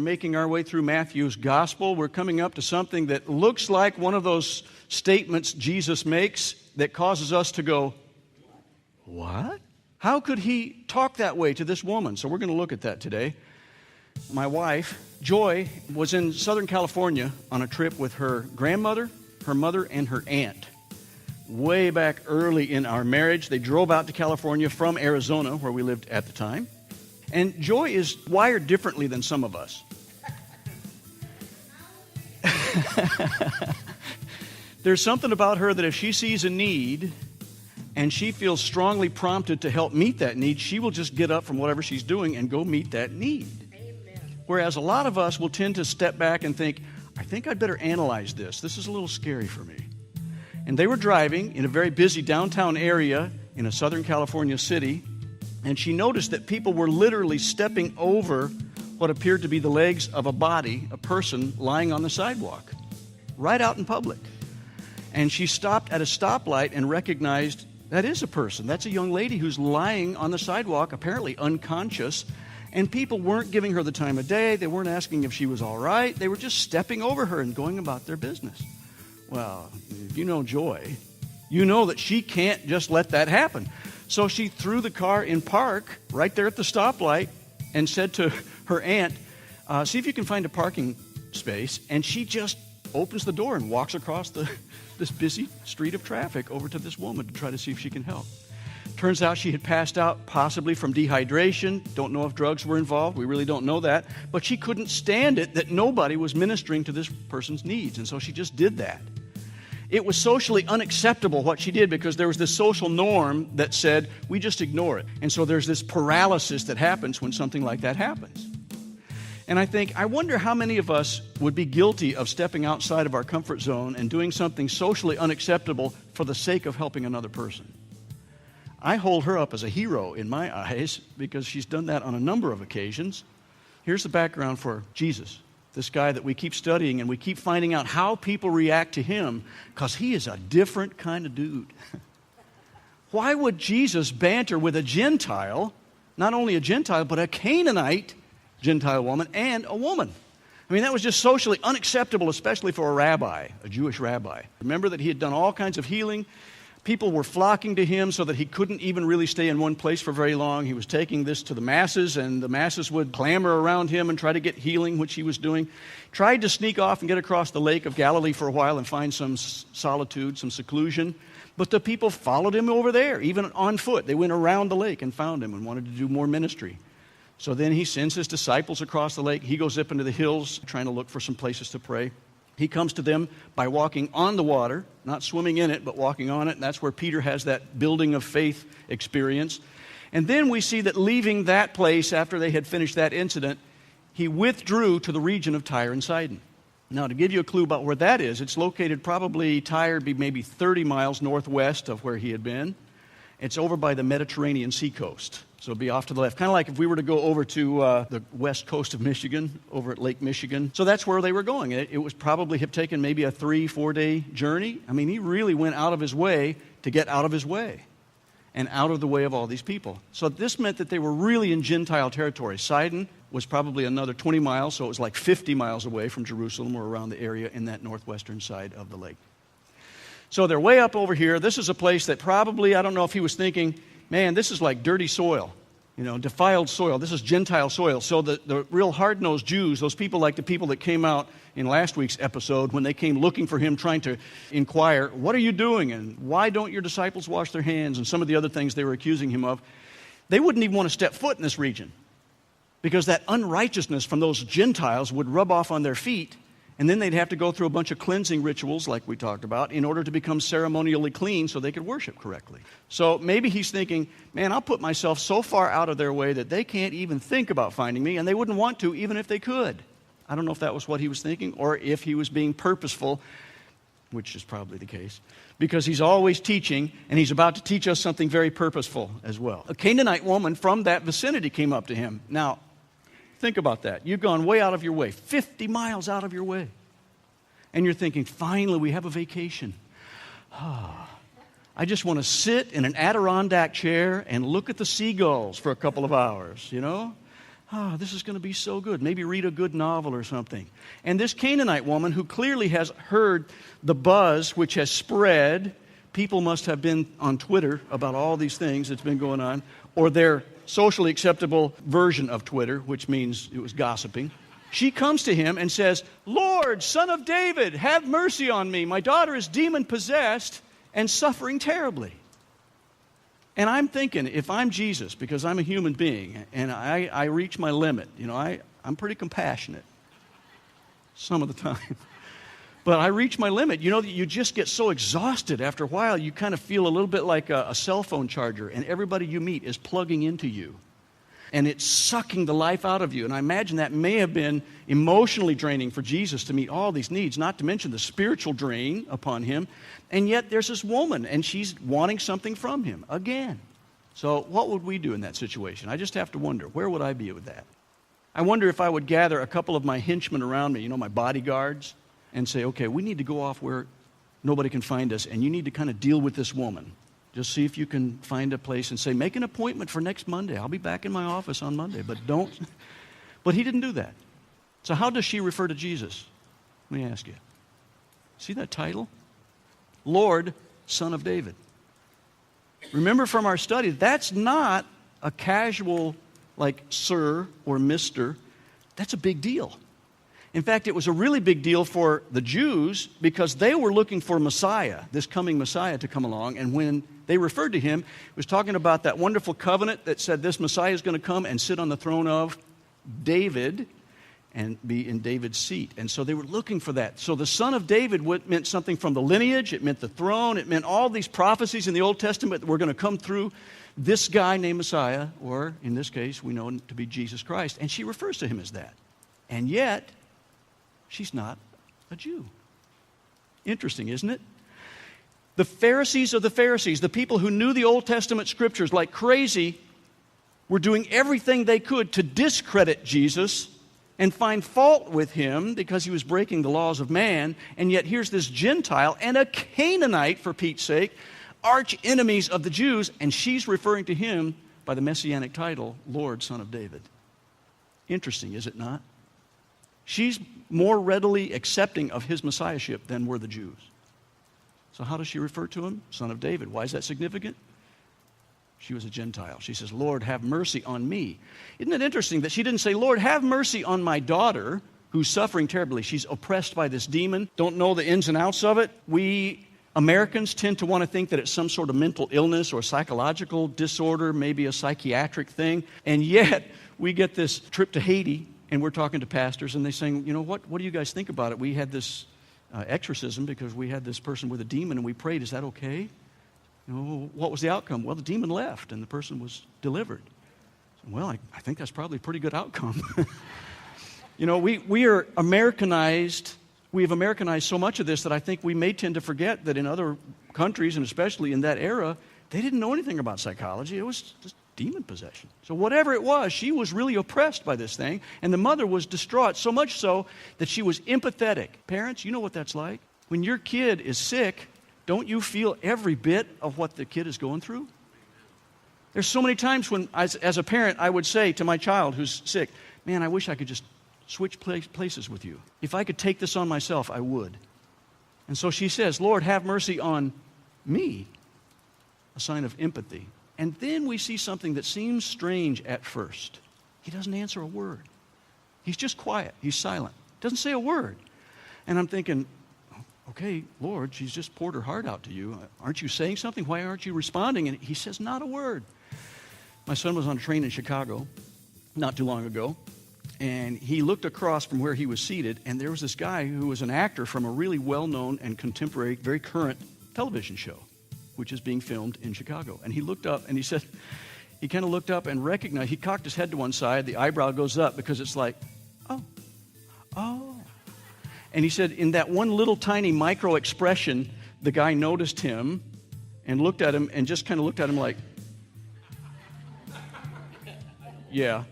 making our way through Matthew's gospel. We're coming up to something that looks like one of those statements Jesus makes that causes us to go, what? How could he talk that way to this woman? So we're going to look at that today. My wife, Joy, was in Southern California on a trip with her grandmother, her mother, and her aunt. Way back early in our marriage, they drove out to California from Arizona, where we lived at the time. And Joy is wired differently than some of us. There's something about her that if she sees a need and she feels strongly prompted to help meet that need, she will just get up from whatever she's doing and go meet that need. Amen. Whereas a lot of us will tend to step back and think, I think I'd better analyze this. This is a little scary for me. And they were driving in a very busy downtown area in a Southern California city, and she noticed that people were literally stepping over what appeared to be the legs of a body, a person lying on the sidewalk, right out in public. And she stopped at a stoplight and recognized that is a person. That's a young lady who's lying on the sidewalk, apparently unconscious, and people weren't giving her the time of day. They weren't asking if she was all right. They were just stepping over her and going about their business. Well, if you know Joy, you know that she can't just let that happen. So she threw the car in park right there at the stoplight and said to her aunt, see if you can find a parking space. And she just opens the door and walks across this busy street of traffic over to this woman to try to see if she can help. Turns out she had passed out possibly from dehydration. Don't know if drugs were involved. We really don't know that. But she couldn't stand it that nobody was ministering to this person's needs. And so she just did that. It was socially unacceptable what she did because there was this social norm that said, we just ignore it. And so there's this paralysis that happens when something like that happens. And I wonder how many of us would be guilty of stepping outside of our comfort zone and doing something socially unacceptable for the sake of helping another person. I hold her up as a hero in my eyes because she's done that on a number of occasions. Here's the background for Jesus, this guy that we keep studying and we keep finding out how people react to him because he is a different kind of dude. Why would Jesus banter with a Gentile, not only a Gentile, but a Canaanite Gentile woman and a woman? I mean, that was just socially unacceptable, especially for a rabbi, a Jewish rabbi. Remember that he had done all kinds of healing. People were flocking to him so that he couldn't even really stay in one place for very long. He was taking this to the masses, and the masses would clamor around him and try to get healing, which he was doing. Tried to sneak off and get across the Lake of Galilee for a while and find some solitude, some seclusion. But the people followed him over there, even on foot. They went around the lake and found him and wanted to do more ministry. So then he sends his disciples across the lake. He goes up into the hills trying to look for some places to pray. He comes to them by walking on the water, not swimming in it, but walking on it. And that's where Peter has that building of faith experience. And then we see that leaving that place after they had finished that incident, he withdrew to the region of Tyre and Sidon. Now, to give you a clue about where that is, it's located probably, Tyre would be maybe 30 miles northwest of where he had been. It's over by the Mediterranean seacoast. So it'd be off to the left. Kind of like if we were to go over to the west coast of Michigan, over at Lake Michigan. So that's where they were going. It was probably have taken maybe a 3-4 day journey. I mean, he really went out of his way to get out of his way and out of the way of all these people. So this meant that they were really in Gentile territory. Sidon was probably another 20 miles, so it was like 50 miles away from Jerusalem or around the area in that northwestern side of the lake. So they're way up over here. This is a place that probably, I don't know if he was thinking, man, this is like dirty soil, defiled soil. This is Gentile soil. So the real hard-nosed Jews, those people like the people that came out in last week's episode when they came looking for him, trying to inquire, what are you doing? And why don't your disciples wash their hands? And some of the other things they were accusing him of. They wouldn't even want to step foot in this region because that unrighteousness from those Gentiles would rub off on their feet. And then they'd have to go through a bunch of cleansing rituals like we talked about in order to become ceremonially clean so they could worship correctly. So maybe he's thinking, man, I'll put myself so far out of their way that they can't even think about finding me, and they wouldn't want to even if they could. I don't know if that was what he was thinking or if he was being purposeful, which is probably the case, because he's always teaching, and he's about to teach us something very purposeful as well. A Canaanite woman from that vicinity came up to him. Now, think about that. You've gone way out of your way, 50 miles out of your way. And you're thinking, finally, we have a vacation. I just want to sit in an Adirondack chair and look at the seagulls for a couple of hours, this is going to be so good. Maybe read a good novel or something. And this Canaanite woman, who clearly has heard the buzz which has spread, people must have been on Twitter about all these things that's been going on, or their socially acceptable version of Twitter, which means it was gossiping. She comes to him and says, Lord, Son of David, have mercy on me. My daughter is demon-possessed and suffering terribly. And I'm thinking, if I'm Jesus, because I'm a human being, and I reach my limit, I'm pretty compassionate some of the time. But I reach my limit. You just get so exhausted after a while, you kind of feel a little bit like a cell phone charger, and everybody you meet is plugging into you. And it's sucking the life out of you. And I imagine that may have been emotionally draining for Jesus to meet all these needs, not to mention the spiritual drain upon him. And yet there's this woman, and she's wanting something from him again. So what would we do in that situation? I just have to wonder, where would I be with that? I wonder if I would gather a couple of my henchmen around me, my bodyguards, and say, okay, we need to go off where nobody can find us, and you need to kind of deal with this woman. Just see if you can find a place and say, make an appointment for next Monday. I'll be back in my office on Monday, but don't. But he didn't do that. So how does she refer to Jesus? Let me ask you. See that title? Lord, Son of David. Remember from our study, that's not a casual, like Sir or Mister. That's a big deal. In fact, it was a really big deal for the Jews because they were looking for Messiah, this coming Messiah to come along. And when they referred to him, it was talking about that wonderful covenant that said this Messiah is going to come and sit on the throne of David and be in David's seat. And so they were looking for that. So the Son of David meant something from the lineage. It meant the throne. It meant all these prophecies in the Old Testament that were going to come through this guy named Messiah, or in this case, we know him to be Jesus Christ. And she refers to him as that. And yet, she's not a Jew. Interesting, isn't it? The Pharisees of the Pharisees, the people who knew the Old Testament scriptures like crazy, were doing everything they could to discredit Jesus and find fault with him because he was breaking the laws of man. And yet here's this Gentile and a Canaanite, for Pete's sake, arch enemies of the Jews, and she's referring to him by the messianic title, Lord, Son of David. Interesting, is it not? She's more readily accepting of his messiahship than were the Jews. So how does she refer to him? Son of David. Why is that significant? She was a Gentile. She says, Lord, have mercy on me. Isn't it interesting that she didn't say, Lord, have mercy on my daughter who's suffering terribly. She's oppressed by this demon. Don't know the ins and outs of it. We Americans tend to want to think that it's some sort of mental illness or psychological disorder, maybe a psychiatric thing. And yet we get this trip to Haiti, and we're talking to pastors, and they're saying, what do you guys think about it? We had this exorcism because we had this person with a demon, and we prayed, is that okay? What was the outcome? Well, the demon left, and the person was delivered. So, well, I think that's probably a pretty good outcome. We are Americanized. We have Americanized so much of this that I think we may tend to forget that in other countries, and especially in that era, they didn't know anything about psychology. It was just demon possession. So whatever it was, she was really oppressed by this thing, and the mother was distraught, so much so that she was empathetic. Parents, you know what that's like. When your kid is sick, don't you feel every bit of what the kid is going through? There's so many times when, as a parent, I would say to my child who's sick, man, I wish I could just switch places with you. If I could take this on myself, I would. And so she says, Lord, have mercy on me, a sign of empathy. And then we see something that seems strange at first. He doesn't answer a word. He's just quiet. He's silent. Doesn't say a word. And I'm thinking, okay, Lord, she's just poured her heart out to you. Aren't you saying something? Why aren't you responding? And he says not a word. My son was on a train in Chicago not too long ago, and he looked across from where he was seated, and there was this guy who was an actor from a really well-known and contemporary, very current television show, which is being filmed in Chicago. And he looked up, and he said, he kind of looked up and recognized, he cocked his head to one side, the eyebrow goes up because it's like, oh. And he said, in that one little tiny micro expression, the guy noticed him and looked at him and just kind of looked at him like, yeah,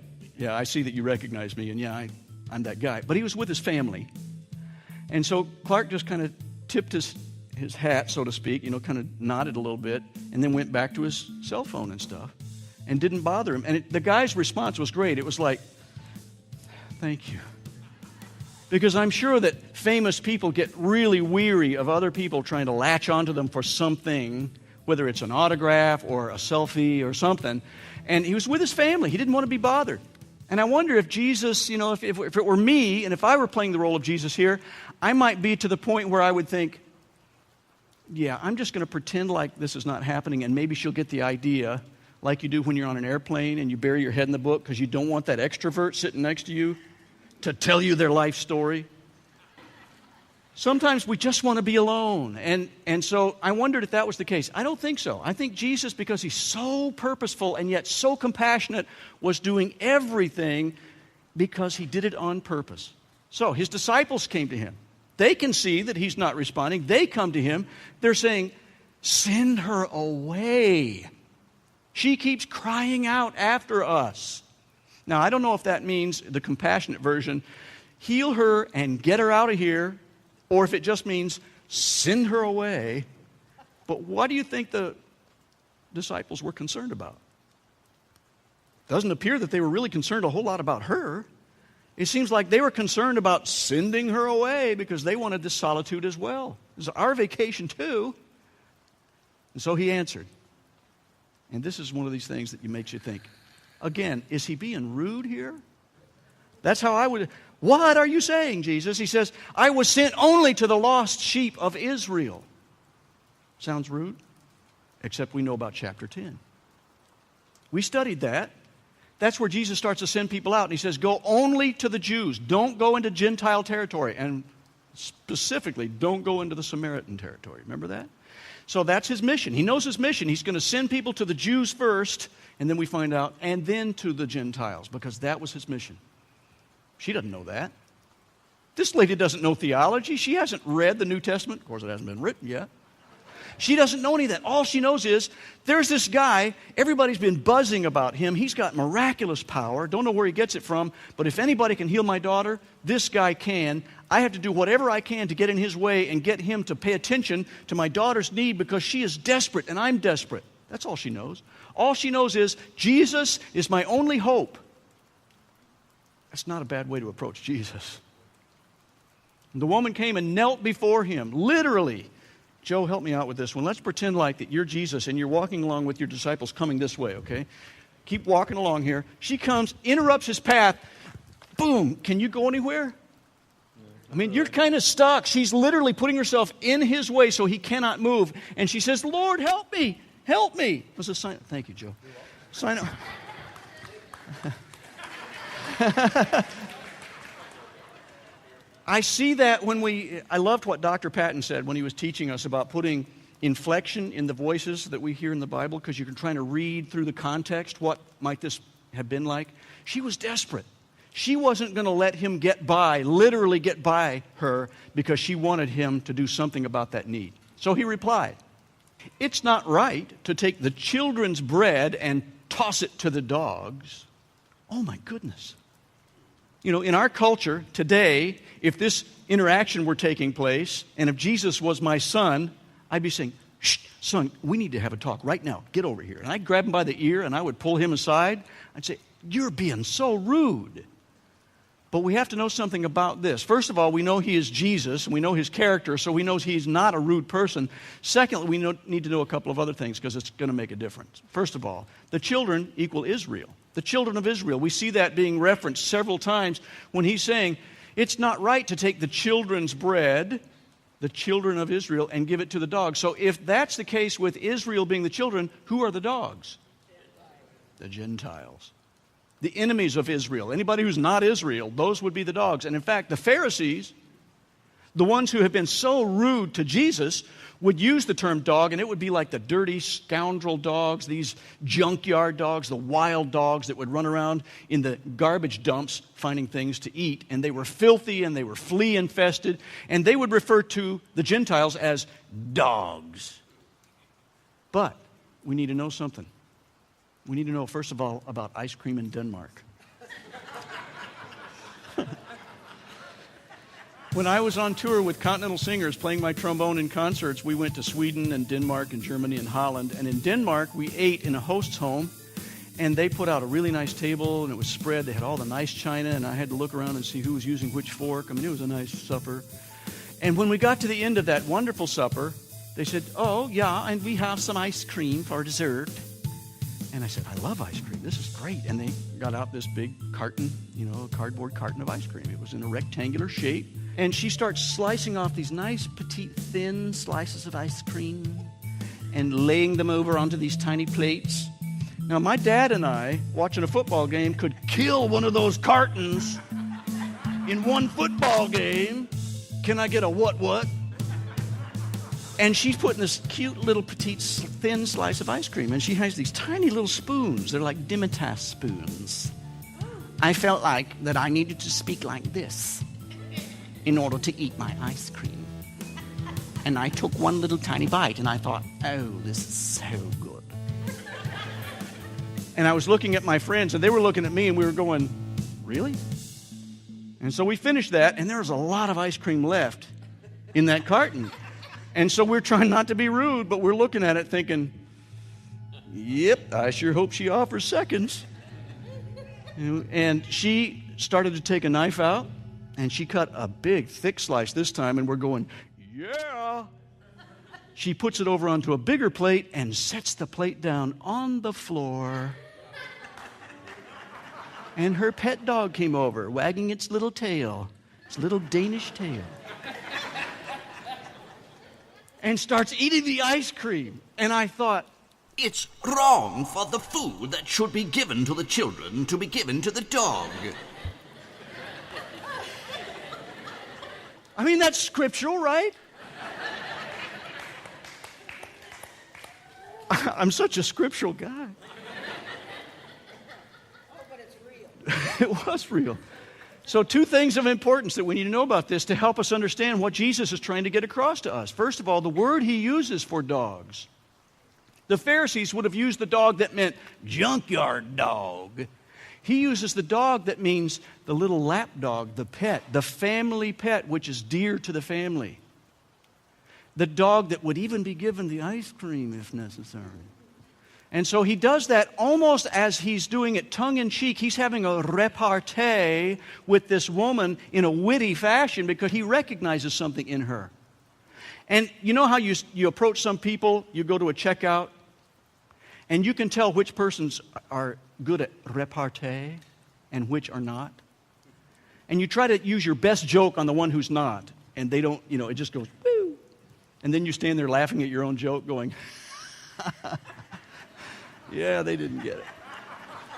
I see that you recognize me, and yeah, I'm that guy. But he was with his family. And so Clark just kind of tipped his hat, so to speak, kind of nodded a little bit, and then went back to his cell phone and stuff, and didn't bother him. And the guy's response was great. It was like, thank you. Because I'm sure that famous people get really weary of other people trying to latch onto them for something, whether it's an autograph or a selfie or something. And he was with his family. He didn't want to be bothered. And I wonder if Jesus, if it were me and if I were playing the role of Jesus here, I might be to the point where I would think, yeah, I'm just going to pretend like this is not happening, and maybe she'll get the idea, like you do when you're on an airplane and you bury your head in the book because you don't want that extrovert sitting next to you to tell you their life story. Sometimes we just want to be alone. And so I wondered if that was the case. I don't think so. I think Jesus, because he's so purposeful and yet so compassionate, was doing everything because he did it on purpose. So his disciples came to him. They can see that he's not responding. They come to him. They're saying, send her away. She keeps crying out after us. Now, I don't know if that means the compassionate version, heal her and get her out of here, or if it just means send her away. But what do you think the disciples were concerned about? Doesn't appear that they were really concerned a whole lot about her. It seems like they were concerned about sending her away because they wanted this solitude as well. This is our vacation too. And so he answered. And this is one of these things that makes you think, again, is he being rude here? That's how I would. What are you saying, Jesus? He says, I was sent only to the lost sheep of Israel. Sounds rude? Except we know about chapter 10. We studied that. That's where Jesus starts to send people out. And he says, go only to the Jews. Don't go into Gentile territory. And specifically, don't go into the Samaritan territory. Remember that? So that's his mission. He knows his mission. He's going to send people to the Jews first, and then we find out, and then to the Gentiles, because that was his mission. She doesn't know that. This lady doesn't know theology. She hasn't read the New Testament. Of course, it hasn't been written yet. She doesn't know any of that. All she knows is there's this guy. Everybody's been buzzing about him. He's got miraculous power. Don't know where he gets it from. But if anybody can heal my daughter, this guy can. I have to do whatever I can to get in his way and get him to pay attention to my daughter's need because she is desperate and I'm desperate. That's all she knows. All she knows is Jesus is my only hope. That's not a bad way to approach Jesus. And the woman came and knelt before him, literally. Joe, help me out with this one. Let's pretend like that you're Jesus and you're walking along with your disciples coming this way, okay? Keep walking along here. She comes, interrupts his path. Boom. Can you go anywhere? I mean, you're kind of stuck. She's literally putting herself in his way so he cannot move. And she says, Lord, help me. Help me. It was a sign. Thank you, Joe. Sign up. I see that I loved what Dr. Patton said when he was teaching us about putting inflection in the voices that we hear in the Bible because you're trying to read through the context, what might this have been like? She was desperate. She wasn't going to let him get by, literally get by her, because she wanted him to do something about that need. So he replied, it's not right to take the children's bread and toss it to the dogs. Oh my goodness. You know, in our culture today, if this interaction were taking place, and if Jesus was my son, I'd be saying, shh, son, we need to have a talk right now. Get over here. And I'd grab him by the ear, and I would pull him aside. I'd say, you're being so rude. But we have to know something about this. First of all, we know he is Jesus, and we know his character, so we know he's not a rude person. Secondly, we need to know a couple of other things, because it's going to make a difference. First of all, the children equal Israel. The children of Israel. We see that being referenced several times when he's saying, it's not right to take the children's bread, the children of Israel, and give it to the dogs. So if that's the case with Israel being the children, who are the dogs? The Gentiles. The enemies of Israel. Anybody who's not Israel, those would be the dogs. And in fact, the Pharisees, the ones who have been so rude to Jesus, would use the term dog, and it would be like the dirty scoundrel dogs, these junkyard dogs, the wild dogs that would run around in the garbage dumps finding things to eat. And they were filthy and they were flea infested. And they would refer to the Gentiles as dogs. But we need to know something. We need to know, first of all, about ice cream in Denmark. When I was on tour with Continental Singers playing my trombone in concerts, we went to Sweden and Denmark and Germany and Holland. And in Denmark, we ate in a host's home. And they put out a really nice table, and it was spread. They had all the nice china, and I had to look around and see who was using which fork. I mean, it was a nice supper. And when we got to the end of that wonderful supper, they said, oh, yeah, and we have some ice cream for dessert. And I said, I love ice cream. This is great. And they got out this big carton, a cardboard carton of ice cream. It was in a rectangular shape. And she starts slicing off these nice, petite, thin slices of ice cream and laying them over onto these tiny plates. Now, my dad and I, watching a football game, could kill one of those cartons in one football game. Can I get a what? And she's putting this cute little petite thin slice of ice cream, and she has these tiny little spoons. They're like Dimitas spoons. I felt like that I needed to speak like this in order to eat my ice cream. And I took one little tiny bite, and I thought, oh, this is so good. And I was looking at my friends, and they were looking at me, and we were going, really? And so we finished that, and there was a lot of ice cream left in that carton. And so we're trying not to be rude, but we're looking at it thinking, yep, I sure hope she offers seconds. And she started to take a knife out, and she cut a big, thick slice this time, and we're going, yeah. She puts it over onto a bigger plate and sets the plate down on the floor. And her pet dog came over, wagging its little tail, its little Danish tail, and starts eating the ice cream. And I thought, it's wrong for the food that should be given to the children to be given to the dog. I mean, that's scriptural, right? I'm such a scriptural guy. It was real. So 2 things of importance that we need to know about this to help us understand what Jesus is trying to get across to us. First of all, the word he uses for dogs. The Pharisees would have used the dog that meant junkyard dog. He uses the dog that means the little lap dog, the pet, the family pet, which is dear to the family. The dog that would even be given the ice cream if necessary. And so he does that almost as he's doing it tongue-in-cheek. He's having a repartee with this woman in a witty fashion because he recognizes something in her. And you know how you approach some people, you go to a checkout, and you can tell which persons are good at repartee and which are not? And you try to use your best joke on the one who's not, and they don't, it just goes, woo. And then you stand there laughing at your own joke going, yeah, they didn't get it.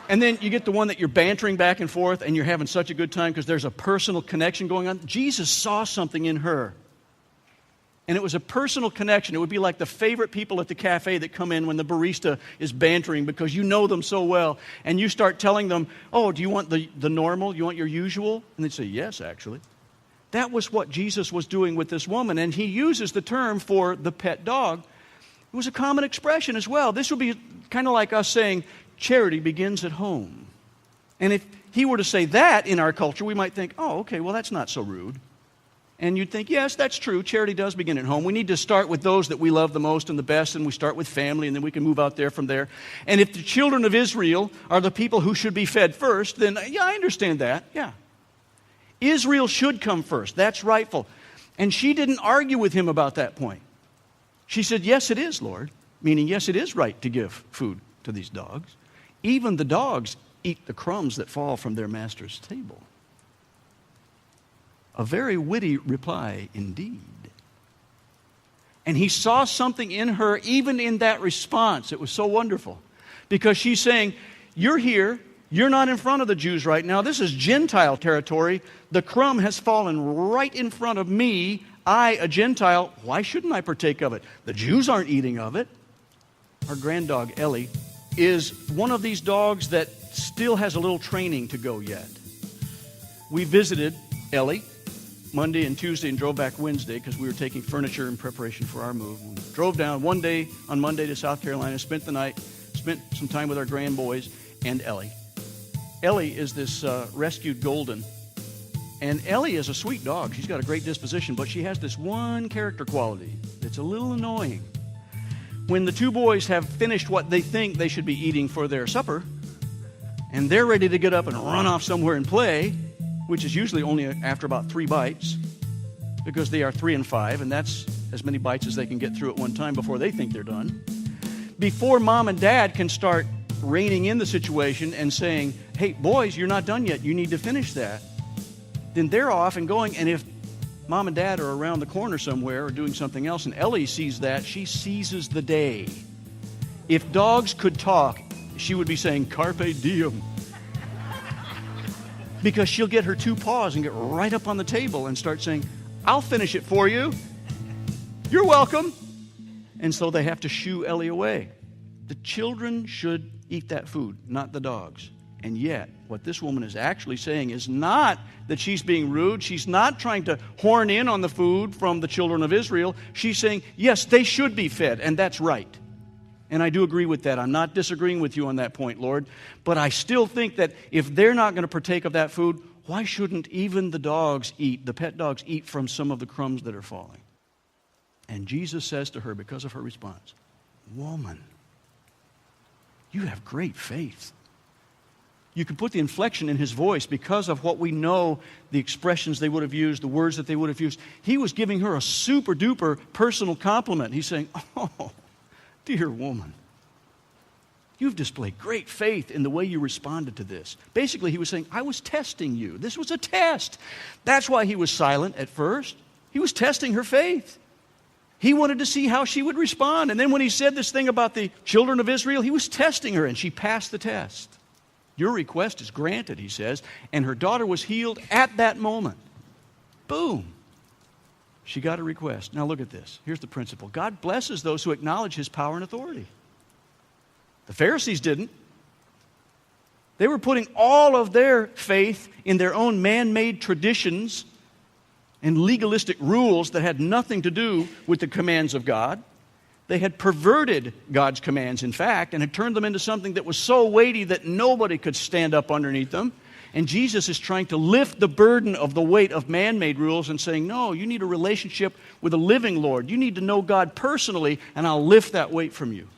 And then you get the one that you're bantering back and forth, and you're having such a good time because there's a personal connection going on. Jesus saw something in her. And it was a personal connection. It would be like the favorite people at the cafe that come in when the barista is bantering because you know them so well. And you start telling them, oh, do you want the normal? You want your usual? And they'd say, yes, actually. That was what Jesus was doing with this woman. And he uses the term for the pet dog. It was a common expression as well. This would be kind of like us saying, charity begins at home. And if he were to say that in our culture, we might think, oh, okay, well, that's not so rude. And you'd think, yes, that's true. Charity does begin at home. We need to start with those that we love the most and the best, and we start with family, and then we can move out there from there. And if the children of Israel are the people who should be fed first, then, yeah, I understand that, yeah. Israel should come first. That's rightful. And she didn't argue with him about that point. She said, yes, it is, Lord, meaning, yes, it is right to give food to these dogs. Even the dogs eat the crumbs that fall from their master's table. A very witty reply indeed. And he saw something in her even in that response. It was so wonderful. Because she's saying, you're here, you're not in front of the Jews right now. This is Gentile territory. The crumb has fallen right in front of me. I, a Gentile, why shouldn't I partake of it? The Jews aren't eating of it. Our grand dog, Ellie, is one of these dogs that still has a little training to go yet. We visited Ellie Monday and Tuesday and drove back Wednesday because we were taking furniture in preparation for our move. We drove down one day on Monday to South Carolina, spent the night, spent some time with our grand boys and Ellie. Ellie is this rescued golden. And Ellie is a sweet dog. She's got a great disposition, but she has this one character quality that's a little annoying. When the 2 boys have finished what they think they should be eating for their supper, and they're ready to get up and run off somewhere and play, which is usually only after about 3 bites, because they are 3 and 5, and that's as many bites as they can get through at one time before they think they're done. Before mom and dad can start reining in the situation and saying, hey, boys, you're not done yet. You need to finish that. Then they're off and going, and if mom and dad are around the corner somewhere or doing something else, and Ellie sees that, she seizes the day. If dogs could talk, she would be saying, carpe diem. Because she'll get her 2 paws and get right up on the table and start saying, I'll finish it for you. You're welcome. And so they have to shoo Ellie away. The children should eat that food, not the dogs. And yet, what this woman is actually saying is not that she's being rude. She's not trying to horn in on the food from the children of Israel. She's saying, yes, they should be fed, and that's right. And I do agree with that. I'm not disagreeing with you on that point, Lord. But I still think that if they're not going to partake of that food, why shouldn't even the dogs eat, the pet dogs eat from some of the crumbs that are falling? And Jesus says to her, because of her response, woman, you have great faith. You can put the inflection in his voice because of what we know, the expressions they would have used, the words that they would have used. He was giving her a super duper personal compliment. He's saying, oh, dear woman, you've displayed great faith in the way you responded to this. Basically, he was saying, I was testing you. This was a test. That's why he was silent at first. He was testing her faith. He wanted to see how she would respond. And then when he said this thing about the children of Israel, he was testing her, and she passed the test. Your request is granted, he says. And her daughter was healed at that moment. Boom. She got a request. Now look at this. Here's the principle. God blesses those who acknowledge his power and authority. The Pharisees didn't. They were putting all of their faith in their own man-made traditions and legalistic rules that had nothing to do with the commands of God. They had perverted God's commands, in fact, and had turned them into something that was so weighty that nobody could stand up underneath them. And Jesus is trying to lift the burden of the weight of man-made rules and saying, no, you need a relationship with a living Lord. You need to know God personally, and I'll lift that weight from you.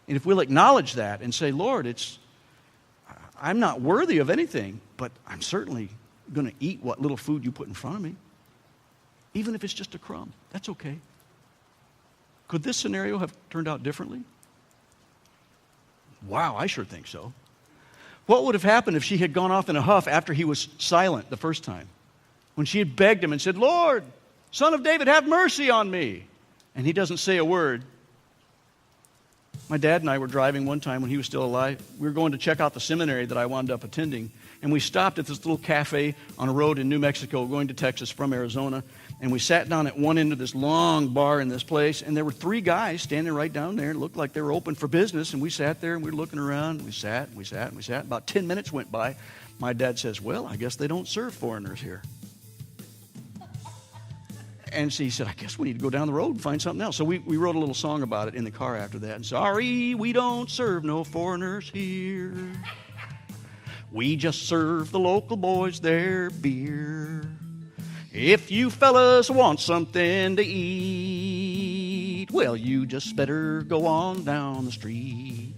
And if we'll acknowledge that and say, Lord, I'm not worthy of anything, but I'm certainly going to eat what little food you put in front of me. Even if it's just a crumb, that's okay. Could this scenario have turned out differently? Wow, I sure think so. What would have happened if she had gone off in a huff after he was silent the first time? When she had begged him and said, Lord, Son of David, have mercy on me. And he doesn't say a word. My dad and I were driving one time when he was still alive. We were going to check out the seminary that I wound up attending. And we stopped at this little cafe on a road in New Mexico going to Texas from Arizona. And we sat down at one end of this long bar in this place. And there were 3 guys standing right down there. It looked like they were open for business. And we sat there and we were looking around. We sat. About 10 minutes went by. My dad says, well, I guess they don't serve foreigners here. And so he said, I guess we need to go down the road and find something else. So we wrote a little song about it in the car after that. And sorry, we don't serve no foreigners here. We just serve the local boys their beer. If you fellas want something to eat, well, you just better go on down the street.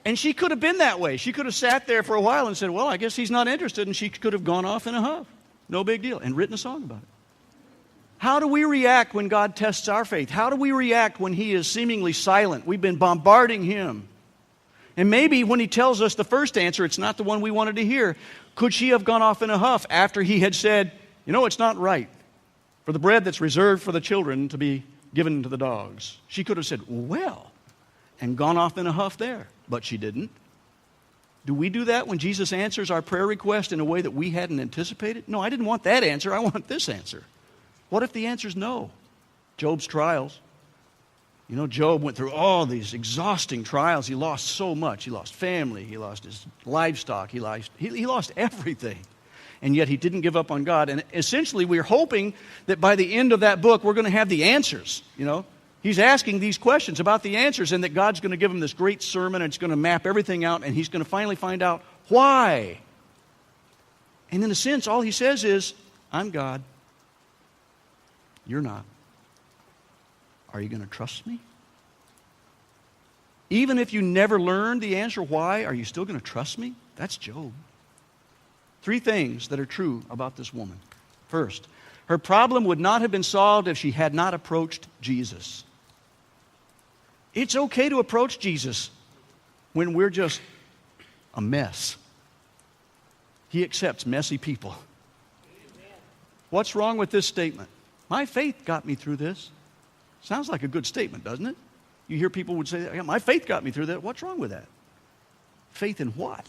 And she could have been that way. She could have sat there for a while and said, well, I guess he's not interested, and she could have gone off in a huff. No big deal. And written a song about it. How do we react when God tests our faith? How do we react when he is seemingly silent? We've been bombarding him. And maybe when he tells us the first answer, it's not the one we wanted to hear. Could she have gone off in a huff after he had said, you know, it's not right for the bread that's reserved for the children to be given to the dogs? She could have said, well, and gone off in a huff there. But she didn't. Do we do that when Jesus answers our prayer request in a way that we hadn't anticipated? No, I didn't want that answer. I want this answer. What if the answer is no? Job's trials. You know, Job went through all these exhausting trials. He lost so much. He lost family. He lost his livestock. He lost everything. And yet he didn't give up on God. And essentially we're hoping that by the end of that book we're going to have the answers, you know. He's asking these questions about the answers, and that God's going to give him this great sermon, and it's going to map everything out, and he's going to finally find out why. And in a sense, all he says is, I'm God. You're not. Are you going to trust me? Even if you never learned the answer why, are you still going to trust me? That's Job. 3 things that are true about this woman. First, her problem would not have been solved if she had not approached Jesus. It's okay to approach Jesus when we're just a mess. He accepts messy people. What's wrong with this statement? My faith got me through this. Sounds like a good statement, doesn't it? You hear people would say, yeah, my faith got me through that. What's wrong with that? Faith in what?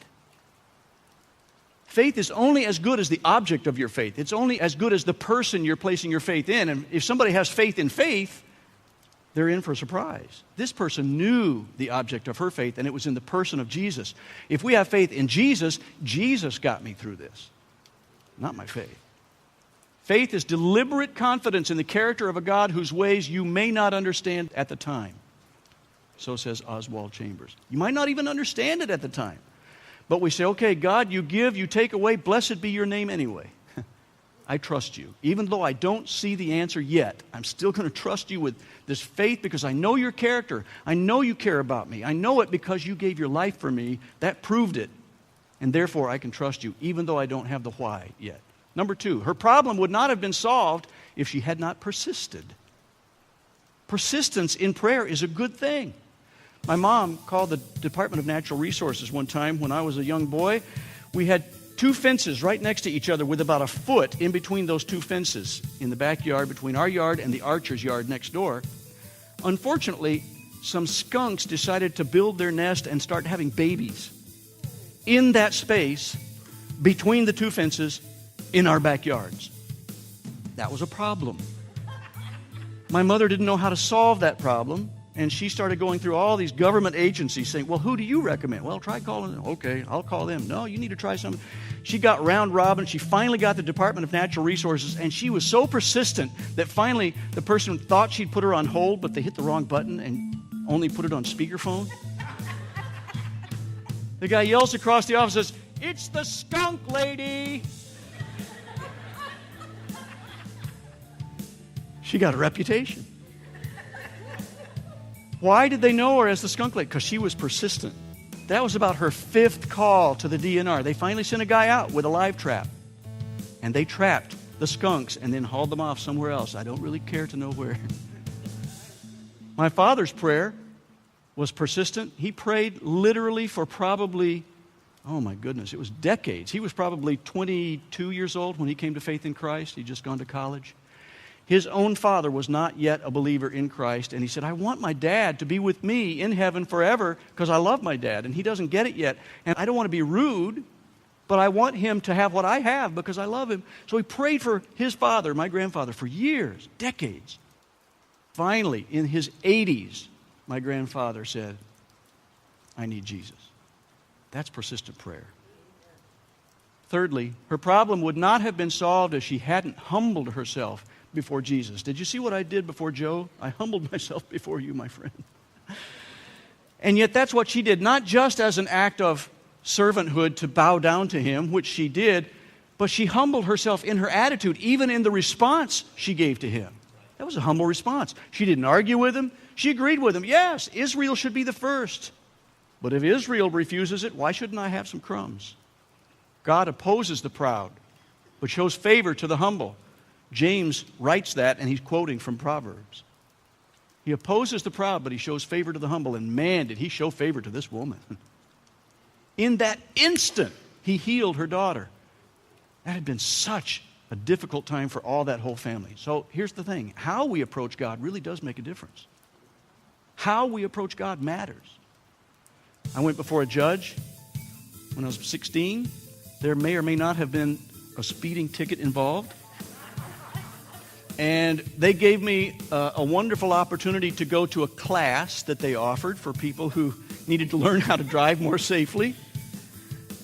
Faith is only as good as the object of your faith. It's only as good as the person you're placing your faith in. And if somebody has faith in faith, they're in for a surprise. This person knew the object of her faith, and it was in the person of Jesus. If we have faith in Jesus, Jesus got me through this, not my faith. Faith is deliberate confidence in the character of a God whose ways you may not understand at the time. So says Oswald Chambers. You might not even understand it at the time. But we say, okay, God, you give, you take away, blessed be your name anyway. I trust you. Even though I don't see the answer yet, I'm still going to trust you with this faith because I know your character. I know you care about me. I know it because you gave your life for me. That proved it. And therefore, I can trust you, even though I don't have the why yet. Number 2, her problem would not have been solved if she had not persisted. Persistence in prayer is a good thing. My mom called the Department of Natural Resources one time when I was a young boy. We had 2 fences right next to each other with about a foot in between those 2 fences in the backyard between our yard and the Archer's yard next door. Unfortunately, some skunks decided to build their nest and start having babies in that space between the 2 fences in our backyards. That was a problem. My mother didn't know how to solve that problem, and she started going through all these government agencies saying, well, who do you recommend? Well, try calling them. Okay, I'll call them. No, you need to try some. She got round robin. She finally got the Department of Natural Resources, and she was so persistent that finally the person thought she'd put her on hold, but they hit the wrong button and only put it on speakerphone. The guy yells across the office, says, it's the skunk lady. She got a reputation. Why did they know her as the skunk lady? Because she was persistent. That was about her 5th call to the DNR. They finally sent a guy out with a live trap. And they trapped the skunks and then hauled them off somewhere else. I don't really care to know where. My father's prayer was persistent. He prayed literally for probably, oh my goodness, it was decades. He was probably 22 years old when he came to faith in Christ. He'd just gone to college. His own father was not yet a believer in Christ, and he said, I want my dad to be with me in heaven forever because I love my dad, and he doesn't get it yet. And I don't want to be rude, but I want him to have what I have because I love him. So he prayed for his father, my grandfather, for years, decades. Finally, in his 80s, my grandfather said, I need Jesus. That's persistent prayer. Thirdly, her problem would not have been solved if she hadn't humbled herself before Jesus. Did you see what I did before Joe? I humbled myself before you, my friend. And yet that's what she did, not just as an act of servanthood to bow down to him, which she did, but she humbled herself in her attitude, even in the response she gave to him. That was a humble response. She didn't argue with him. She agreed with him. Yes, Israel should be the first. But if Israel refuses it, why shouldn't I have some crumbs? God opposes the proud, but shows favor to the humble. James writes that, and he's quoting from Proverbs. He opposes the proud, but he shows favor to the humble. And man, did he show favor to this woman. In that instant, he healed her daughter. That had been such a difficult time for all that whole family. So here's the thing. How we approach God really does make a difference. How we approach God matters. I went before a judge when I was 16. There may or may not have been a speeding ticket involved. And they gave me a wonderful opportunity to go to a class that they offered for people who needed to learn how to drive more safely.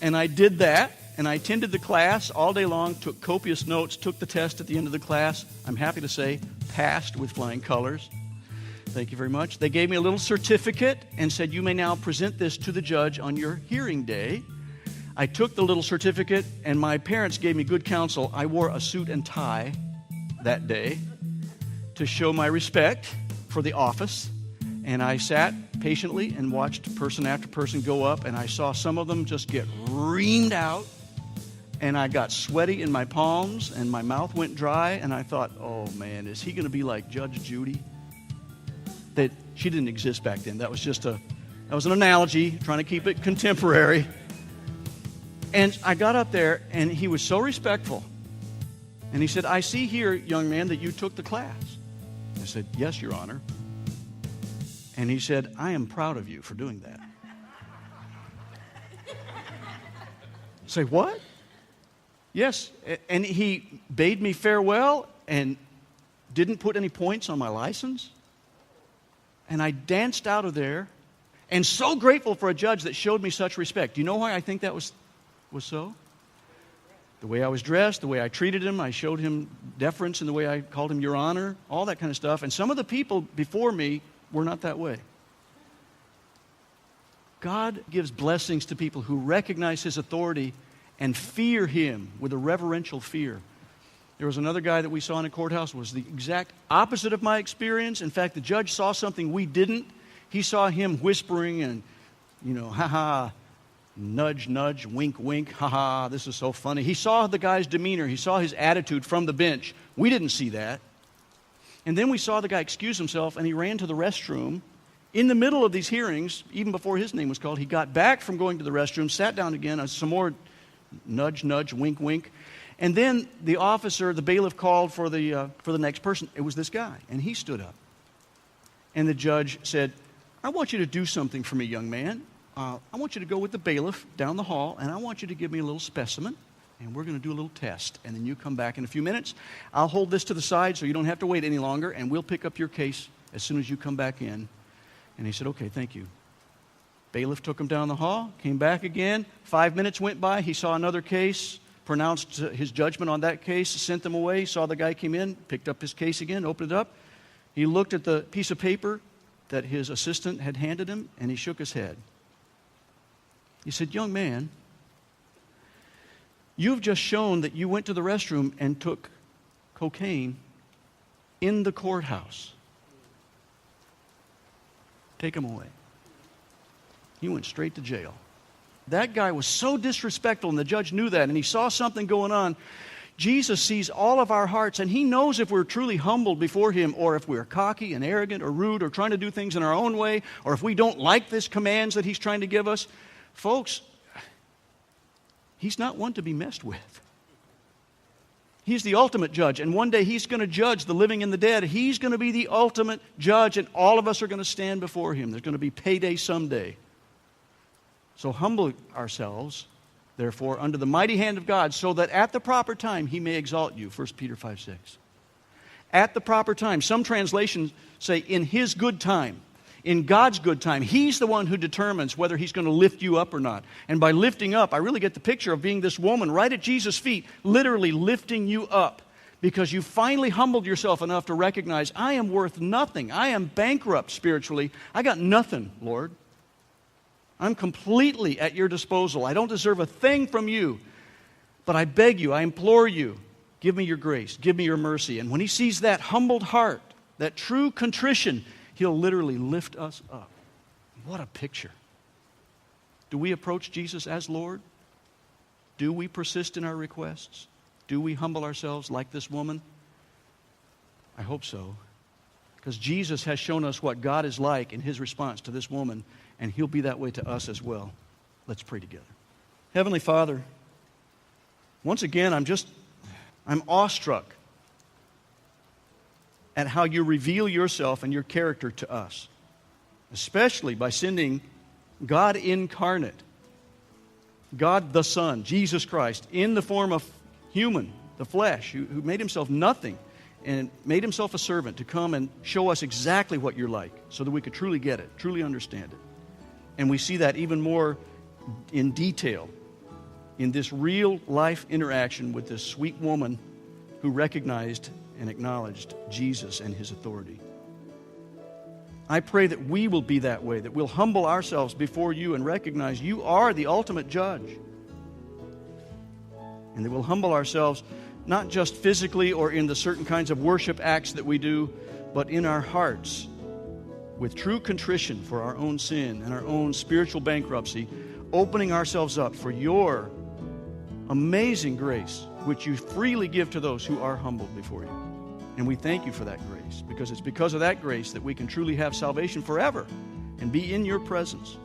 And I did that, and I attended the class all day long, took copious notes, took the test at the end of the class. I'm happy to say, passed with flying colors. Thank you very much. They gave me a little certificate and said, you may now present this to the judge on your hearing day. I took the little certificate, and my parents gave me good counsel. I wore a suit and tie that day to show my respect for the office. And I sat patiently and watched person after person go up, and I saw some of them just get reamed out, and I got sweaty in my palms, and my mouth went dry, and I thought, oh man, is he going to be like Judge Judy? That she didn't exist back then. That was an analogy, trying to keep it contemporary. And I got up there, and he was so respectful. And he said, I see here, young man, that you took the class. I said, yes, Your Honor. And he said, I am proud of you for doing that. Say, what? Yes. And he bade me farewell and didn't put any points on my license. And I danced out of there, and so grateful for a judge that showed me such respect. Do you know why I think that was so? The way I was dressed, the way I treated him, I showed him deference in the way I called him Your Honor, all that kind of stuff. And some of the people before me were not that way. God gives blessings to people who recognize His authority and fear Him with a reverential fear. There was another guy that we saw in a courthouse, was the exact opposite of my experience. In fact, the judge saw something we didn't. He saw him whispering and, ha-ha, nudge, nudge, wink, wink, ha-ha, this is so funny. He saw the guy's demeanor. He saw his attitude from the bench. We didn't see that. And then we saw the guy excuse himself, and he ran to the restroom. In the middle of these hearings, even before his name was called, he got back from going to the restroom, sat down again, some more nudge, nudge, wink, wink. And then the officer, the bailiff, called for the next person. It was this guy, and he stood up. And the judge said, I want you to do something for me, young man. I want you to go with the bailiff down the hall, and I want you to give me a little specimen, and we're going to do a little test. And then you come back in a few minutes. I'll hold this to the side so you don't have to wait any longer, and we'll pick up your case as soon as you come back in. And he said, okay, thank you. Bailiff took him down the hall, came back again. 5 minutes went by. He saw another case, pronounced his judgment on that case, sent them away, saw the guy came in, picked up his case again, opened it up. He looked at the piece of paper that his assistant had handed him, and he shook his head. He said, young man, you've just shown that you went to the restroom and took cocaine in the courthouse. Take him away. He went straight to jail. That guy was so disrespectful, and the judge knew that, and he saw something going on. Jesus sees all of our hearts, and He knows if we're truly humbled before Him, or if we're cocky and arrogant or rude or trying to do things in our own way, or if we don't like these commands that He's trying to give us. Folks, He's not one to be messed with. He's the ultimate judge, and one day He's going to judge the living and the dead. He's going to be the ultimate judge, and all of us are going to stand before Him. There's going to be payday someday. So humble ourselves, therefore, under the mighty hand of God, so that at the proper time He may exalt you. 1 Peter 5:6. At the proper time. Some translations say in His good time. In God's good time. He's the one who determines whether He's going to lift you up or not. And by lifting up, I really get the picture of being this woman right at Jesus' feet, literally lifting you up, because you finally humbled yourself enough to recognize, I am worth nothing. I am bankrupt spiritually. I got nothing, Lord. I'm completely at your disposal. I don't deserve a thing from you. But I beg you, I implore you, give me your grace, give me your mercy. And when He sees that humbled heart, that true contrition, He'll literally lift us up. What a picture. Do we approach Jesus as Lord? Do we persist in our requests? Do we humble ourselves like this woman? I hope so. Because Jesus has shown us what God is like in His response to this woman, and He'll be that way to us as well. Let's pray together. Heavenly Father, once again, I'm awestruck at how you reveal yourself and your character to us, especially by sending God incarnate, God the Son, Jesus Christ, in the form of human, the flesh, who made Himself nothing and made Himself a servant to come and show us exactly what you're like so that we could truly get it, truly understand it. And we see that even more in detail in this real life interaction with this sweet woman who recognized and acknowledged Jesus and His authority. I pray that we will be that way, that we'll humble ourselves before you and recognize you are the ultimate judge. And that we'll humble ourselves not just physically or in the certain kinds of worship acts that we do, but in our hearts, with true contrition for our own sin and our own spiritual bankruptcy, opening ourselves up for your amazing grace, which you freely give to those who are humbled before you. And we thank you for that grace, because it's because of that grace that we can truly have salvation forever and be in your presence.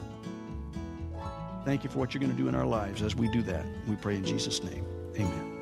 Thank you for what you're going to do in our lives as we do that. We pray in Jesus' name. Amen.